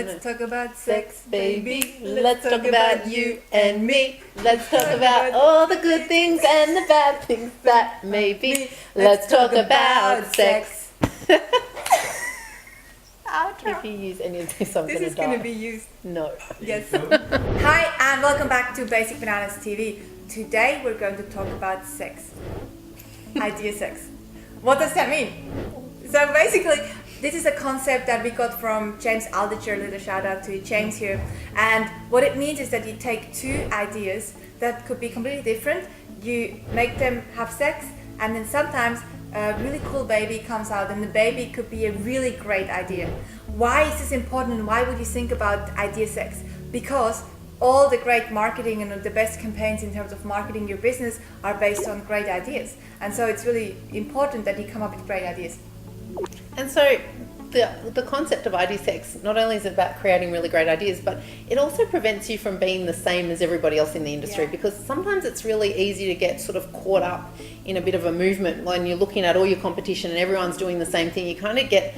Let's talk about sex, baby. Let's talk about you and me. Let's talk about all the good things and the bad things that may be. Let's talk about sex. Outro. If you use any of this, I'm going to die. This is going to be used. No. Yes. Hi, and welcome back to Basic Bananas TV. Today we're going to talk about sex. Idea sex. What does that mean? So basically, this is a concept that we got from James Aldinger. Little shout out to James here. And what it means is that you take two ideas that could be completely different, you make them have sex, and then sometimes a really cool baby comes out, and the baby could be a really great idea. Why is this important, and why would you think about idea sex? Because all the great marketing and the best campaigns in terms of marketing your business are based on great ideas. And so it's really important that you come up with great ideas. And so the concept of idea sex, not only is it about creating really great ideas, but it also prevents you from being the same as everybody else in the industry, because sometimes it's really easy to get sort of caught up in a bit of a movement when you're looking at all your competition and everyone's doing the same thing. You kind of get,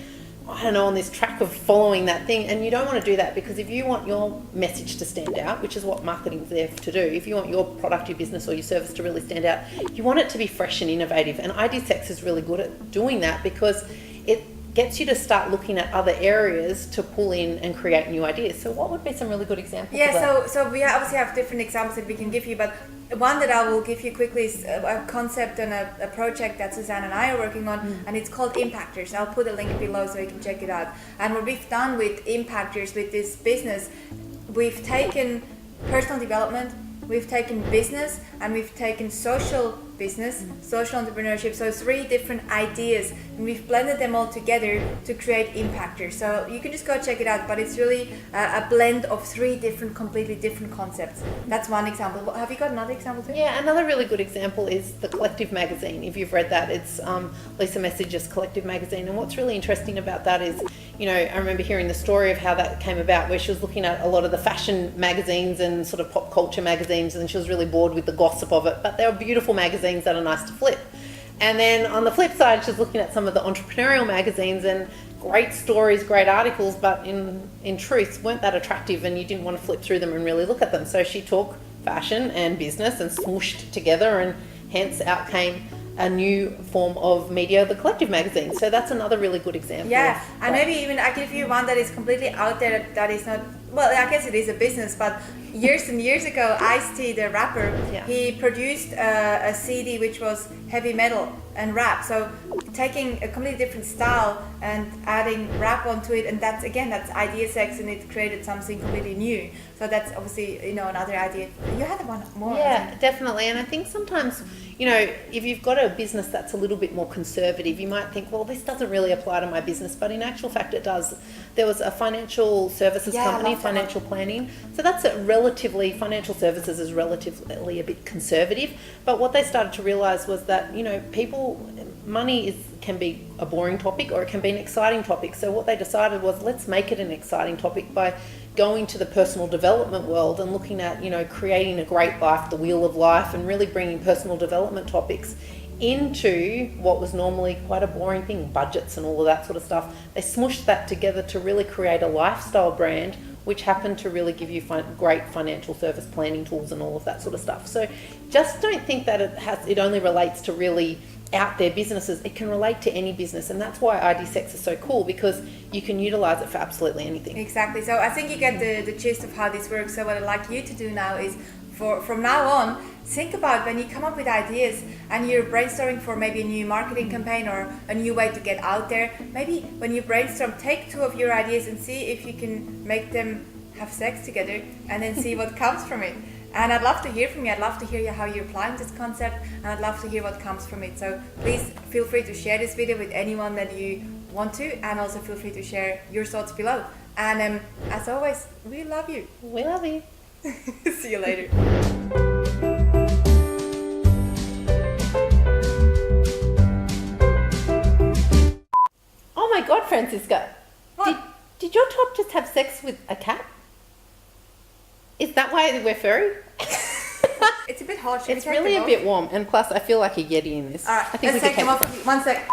I don't know, on this track of following that thing, and you don't want to do that, because if you want your message to stand out, which is what marketing's there to do, if you want your product, your business or your service to really stand out, you want it to be fresh and innovative. And idea sex is really good at doing that, because it gets you to start looking at other areas to pull in and create new ideas. So what would be some really good examples of that? So we obviously have different examples that we can give you, but one that I will give you quickly is a concept and a project that Suzanne and I are working on, and it's called Impactors. I'll put a link below so you can check it out. And what we've done with Impactors, with this business, we've taken personal development, we've taken business, and we've taken social business, social entrepreneurship, so 3 different ideas, and we've blended them all together to create Impactors. So you can just go check it out, but it's really a blend of 3 different, completely different concepts. That's one example. Have you got another example too? Yeah, another really good example is the Collective magazine. If you've read that, it's Lisa Message's Collective magazine, and what's really interesting about that is, you know, I remember hearing the story of how that came about, where she was looking at a lot of the fashion magazines and sort of pop culture magazines, and she was really bored with the gossip of it, but they were beautiful magazines that are nice to flip. And then on the flip side, she's looking at some of the entrepreneurial magazines, and great stories, great articles, but in truth weren't that attractive, and you didn't want to flip through them and really look at them. So she took fashion and business and smooshed together, and hence out came a new form of media, the Collective magazine. So that's another really good example. Yeah, and maybe even I give you one that is completely out there, that is not, well, I guess it is a business, but years and years ago, Ice-T, the rapper, he produced a CD which was heavy metal and rap. So taking a completely different style and adding rap onto it, and that's idea sex, and it created something completely new. So that's obviously, you know, another idea. You had one more. Yeah, definitely. And I think sometimes, you know, if you've got a business that's a little bit more conservative, you might think, well, this doesn't really apply to my business, but in actual fact it does. There was a financial services company, financial planning. So that's financial services is relatively a bit conservative. But what they started to realize was that, you know, money can be a boring topic, or it can be an exciting topic. So what they decided was, let's make it an exciting topic by going to the personal development world and looking at, you know, creating a great life, the wheel of life, and really bringing personal development topics into what was normally quite a boring thing, budgets and all of that sort of stuff. They smushed that together to really create a lifestyle brand, which happened to really give you great financial service planning tools and all of that sort of stuff. So just don't think that it only relates to really out there businesses. It can relate to any business, and that's why ID Sex is so cool, because you can utilize it for absolutely anything. Exactly. So I think you get the gist of how this works. So what I'd like you to do now is, from now on, think about when you come up with ideas and you're brainstorming for maybe a new marketing campaign or a new way to get out there. Maybe when you brainstorm, take 2 of your ideas and see if you can make them have sex together, and then see what comes from it. And I'd love to hear from you. I'd love to hear how you're applying this concept, and I'd love to hear what comes from it. So please feel free to share this video with anyone that you want to, and also feel free to share your thoughts below. And as always, we love you. We love you. See you later. Oh my God, Franziska. What? Did your top just have sex with a cat? Is that why we're furry? It's a bit hot. It's really a bit warm, and plus I feel like a Yeti in this. All right, I think let's take them off. 1 sec.